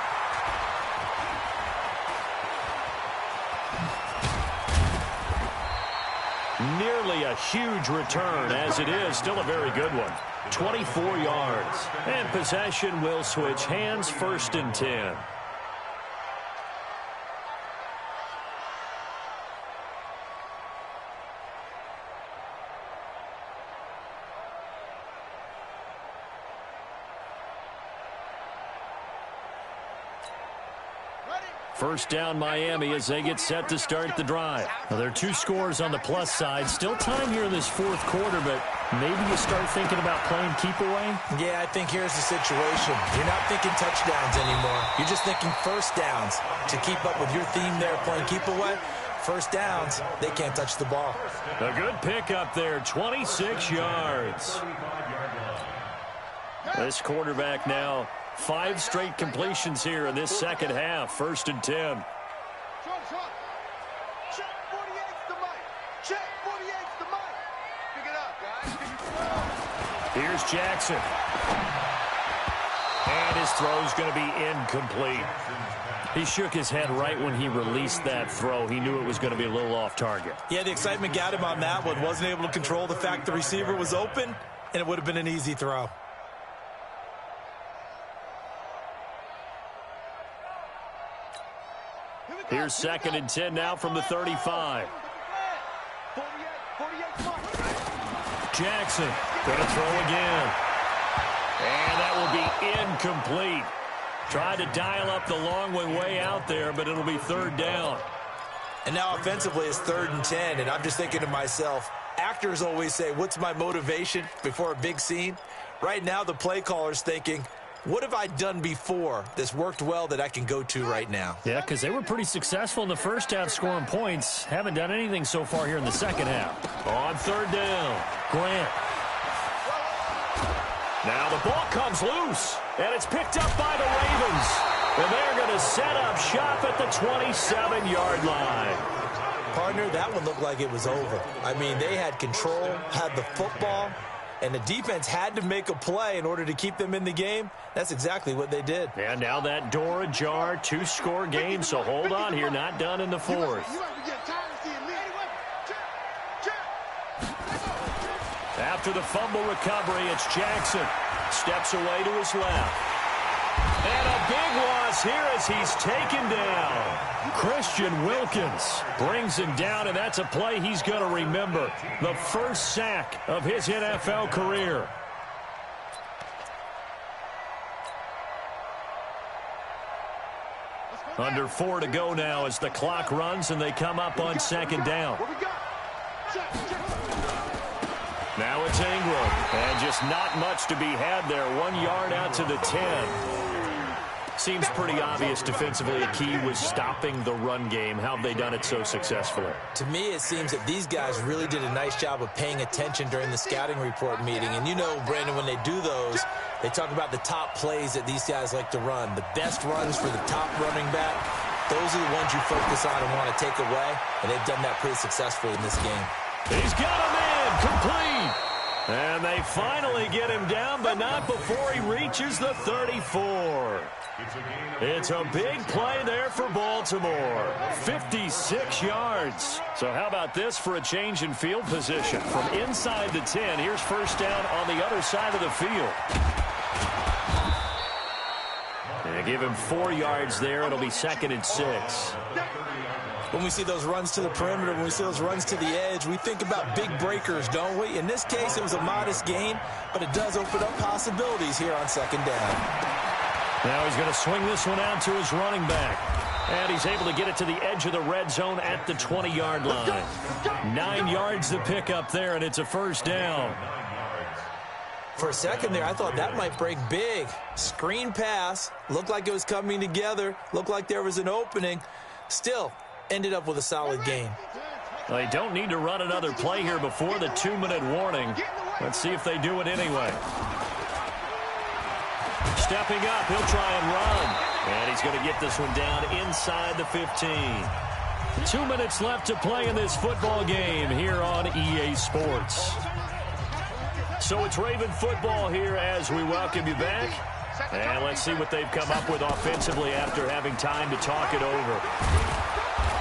Nearly a huge return, as it is still a very good one. 24 yards. And possession will switch hands, 1st and 10. First down Miami as they get set to start the drive. Now, there are 2 scores on the plus side. Still time here in this 4th quarter, but maybe you start thinking about playing keep away? Yeah, I think here's the situation. You're not thinking touchdowns anymore. You're just thinking first downs. To keep up with your theme there, playing keep away, first downs, they can't touch the ball. A good pickup there, 26 yards. This quarterback now 5 straight completions here in this 2nd half. 1st and 10. Check 48's the mic. Check 48's the mic. Pick it up, guys. Here's Jackson. And his throw's going to be incomplete. He shook his head right when he released that throw. He knew it was going to be a little off target. Yeah, the excitement got him on that one. Wasn't able to control the fact the receiver was open, and it would have been an easy throw. Here's 2nd and 10 now from the 35. Jackson going to throw again. And that will be incomplete. Tried to dial up the long one way out there, but it'll be 3rd down. And now offensively it's 3rd and 10, and I'm just thinking to myself, actors always say, what's my motivation before a big scene? Right now the play caller's thinking, what have I done before that's worked well that I can go to right now? Yeah, because they were pretty successful in the first half scoring points. Haven't done anything so far here in the 2nd half. On 3rd down, Grant. Now the ball comes loose, and it's picked up by the Ravens. And they're going to set up shop at the 27-yard line. Partner, that one looked like it was over. I mean, they had control, had the football, and the defense had to make a play in order to keep them in the game. That's exactly what they did. And now that door ajar, 2-score game, so hold on here, not done in the fourth. After the fumble recovery, it's Jackson. Steps away to his left. And a big loss here as he's taken down. Christian Wilkins brings him down, and that's a play he's going to remember. The first sack of his NFL career. Under 4 to go now as the clock runs and they come up on second down. Now it's Ingram, and just not much to be had there. 1 yard out to the 10. Seems pretty obvious defensively a key was stopping the run game. How have they done it so successfully? To me, it seems that these guys really did a nice job of paying attention during the scouting report meeting. And you know, Brandon, when they do those, they talk about the top plays that these guys like to run. The best runs for the top running back, those are the ones you focus on and want to take away. And they've done that pretty successfully in this game. He's got him in, complete. And they finally get him down, but not before he reaches the 34. It's a big play there for Baltimore. 56 yards. So how about this for a change in field position? From inside the 10, here's first down on the other side of the field. And give him 4 yards there. It'll be 2nd and 6. When we see those runs to the perimeter, when we see those runs to the edge, we think about big breakers, don't we? In this case, it was a modest gain, but it does open up possibilities here on second down. Now he's going to swing this one out to his running back. And he's able to get it to the edge of the red zone at the 20-yard line. 9 yards to pick up there, and it's a first down. For a second there, I thought that might break big. Screen pass, looked like it was coming together, looked like there was an opening. Still, ended up with a solid gain. Well, they don't need to run another play here before the 2-minute warning. Let's see if they do it anyway. Stepping up, he'll try and run. And he's going to get this one down inside the 15. 2 minutes left to play in this football game here on EA Sports. So it's Raven football here as we welcome you back. And let's see what they've come up with offensively after having time to talk it over.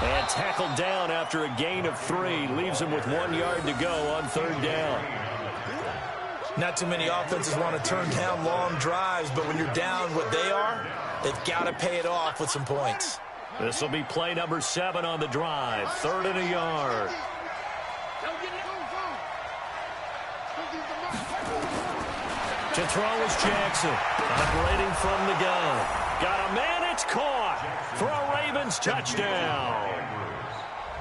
And tackled down after a gain of 3. Leaves him with 1 yard to go on third down. Not too many offenses want to turn down long drives, but when you're down what they are, they've got to pay it off with some points. This will be play number 7 on the drive. 3rd and a yard. To throw is Jackson. Operating from the gun. Got a man, it's caught for a Ravens touchdown.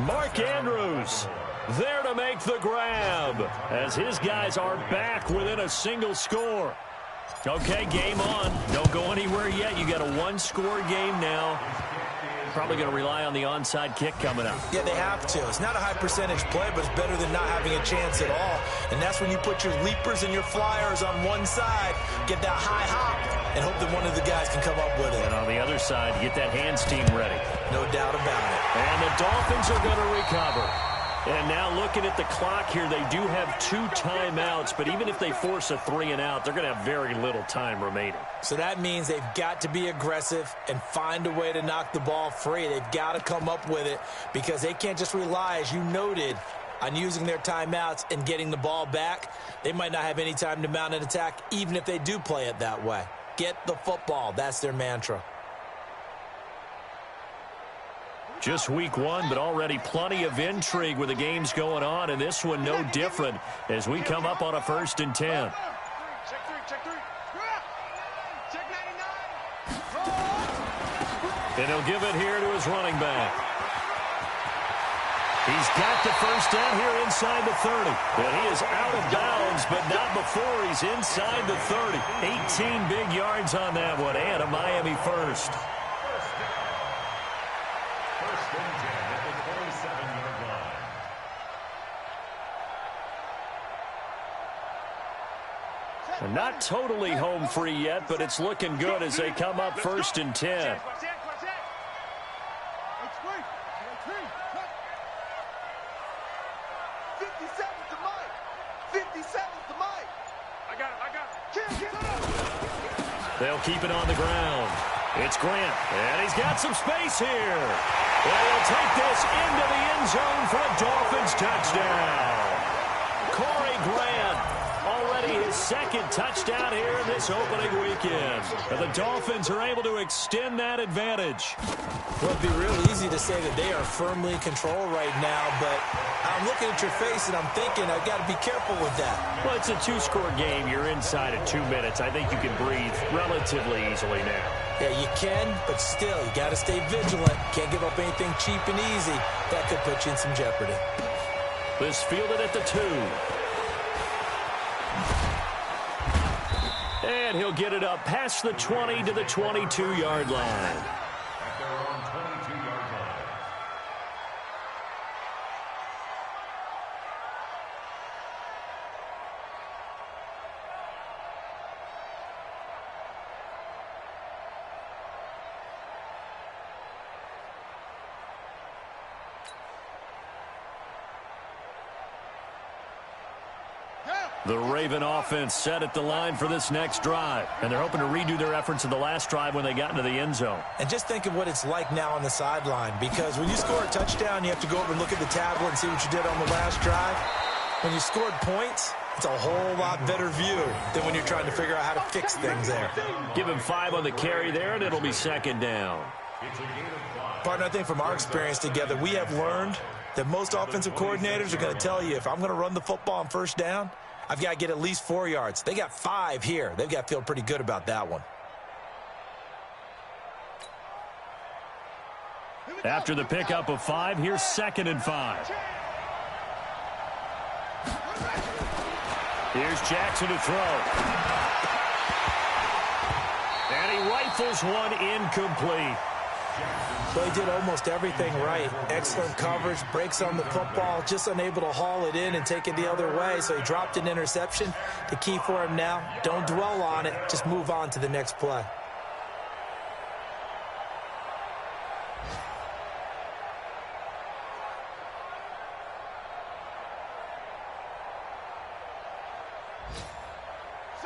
Mark Andrews there to make the grab as his guys are back within a single score. Okay, game on. Don't go anywhere yet. You got a 1-score game now. Probably going to rely on the onside kick coming up. Yeah, they have to. It's not a high percentage play, but it's better than not having a chance at all. And that's when you put your leapers and your flyers on one side, get that high hop, and hope that one of the guys can come up with it. And on the other side, get that hands team ready. No doubt about it. And the Dolphins are going to recover. And now looking at the clock here, they do have 2 timeouts, but even if they force a 3-and-out, they're going to have very little time remaining. So that means they've got to be aggressive and find a way to knock the ball free. They've got to come up with it because they can't just rely, as you noted, on using their timeouts and getting the ball back. They might not have any time to mount an attack, even if they do play it that way. Get the football. That's their mantra. Just week 1, but already plenty of intrigue with the games going on, and this one no different as we come up on a 1st and 10. Check 3, check 3. Check 99. And he'll give it here to his running back. He's got the first down here inside the 30. And he is out of bounds, but not before he's inside the 30. 18 big yards on that one, and a Miami first. Not totally home free yet, but it's looking good as they come up 1st and 10. They'll keep it on the ground. It's Grant, and he's got some space here. And he'll take this into the end zone for a Dolphins touchdown. Corey Grant, already his 2nd touchdown here in this opening weekend. And the Dolphins are able to extend that advantage. Well, it'd be real easy to say that they are firmly in control right now, but I'm looking at your face and I'm thinking I've got to be careful with that. Well, it's a 2-score game. You're inside of 2 minutes. I think you can breathe relatively easily now. Yeah, you can, but still, you got to stay vigilant. Can't give up anything cheap and easy. That could put you in some jeopardy. This fielded at the 2. And he'll get it up past the 20 to the 22-yard line. At their own 22-yard line. The Raven offense set at the line for this next drive, and they're hoping to redo their efforts in the last drive when they got into the end zone. And just think of what it's like now on the sideline, because when you score a touchdown, you have to go over and look at the tablet and see what you did on the last drive. When you scored points, it's a whole lot better view than when you're trying to figure out how to fix things there. Give him 5 on the carry there, and it'll be 2nd down. Partner, I think from our experience together, we have learned that most offensive coordinators are going to tell you, if I'm going to run the football on 1st down, I've got to get at least 4 yards. They got 5 here. They've got to feel pretty good about that one. After the pickup of 5, here's 2nd and 5. Here's Jackson to throw. And he rifles one incomplete. Well, he did almost everything right. Excellent coverage, breaks on the football, just unable to haul it in and take it the other way, so he dropped an interception. The key for him now, don't dwell on it, just move on to the next play.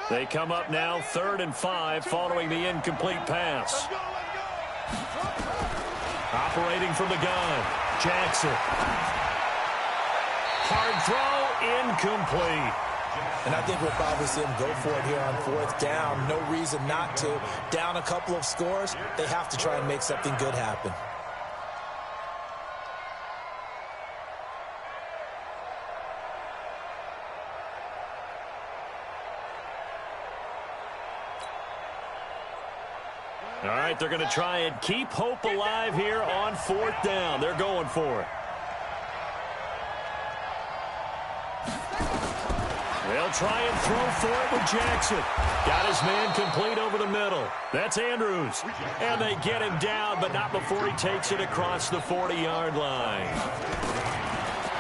They come up now 3rd and 5 following the incomplete pass. Operating from the gun, Jackson. Hard throw, incomplete. And I think we'll probably see him go for it here on 4th down. No reason not to. Down a couple of scores, they have to try and make something good happen. All right, they're going to try and keep hope alive here on 4th down. They're going for it. They'll try and throw for it with Jackson. Got his man complete over the middle. That's Andrews. And they get him down, but not before he takes it across the 40-yard line.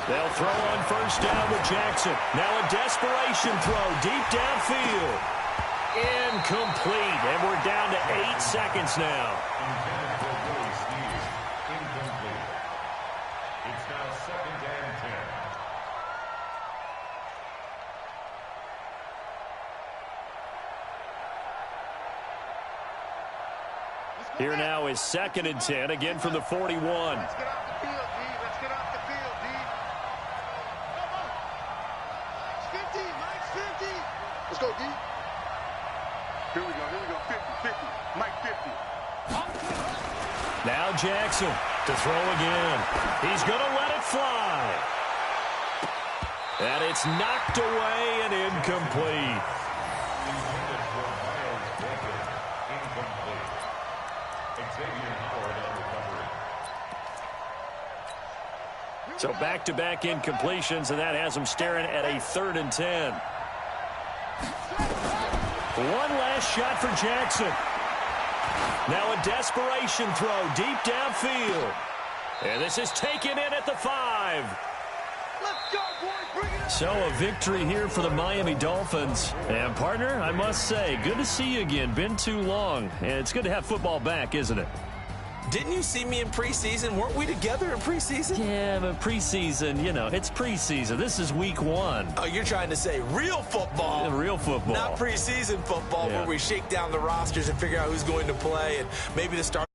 They'll throw on 1st down with Jackson. Now a desperation throw deep downfield. Incomplete, and we're down to 8 seconds now. Incomplete. It's now 2nd and 10. Here now is 2nd and 10, again from the 41. Let's get off the field, D. Let's get off the field, D. Mike's 50, Mike's 50. Let's go, D. Here we go, 50, 50. Mike 50. Now Jackson to throw again. He's going to let it fly. And it's knocked away and incomplete. So back-to-back incompletions, and that has him staring at a 3rd and 10. One last shot for Jackson. Now a desperation throw deep downfield. And this is taken in at the 5. So a victory here for the Miami Dolphins. And partner, I must say, good to see you again. Been too long. And it's good to have football back, isn't it? Didn't you see me in preseason? Weren't we together in preseason? Yeah, but preseason, you know, it's preseason. This is week 1. Oh, you're trying to say real football. Yeah, real football. Not preseason football where we shake down the rosters and figure out who's going to play and maybe the starting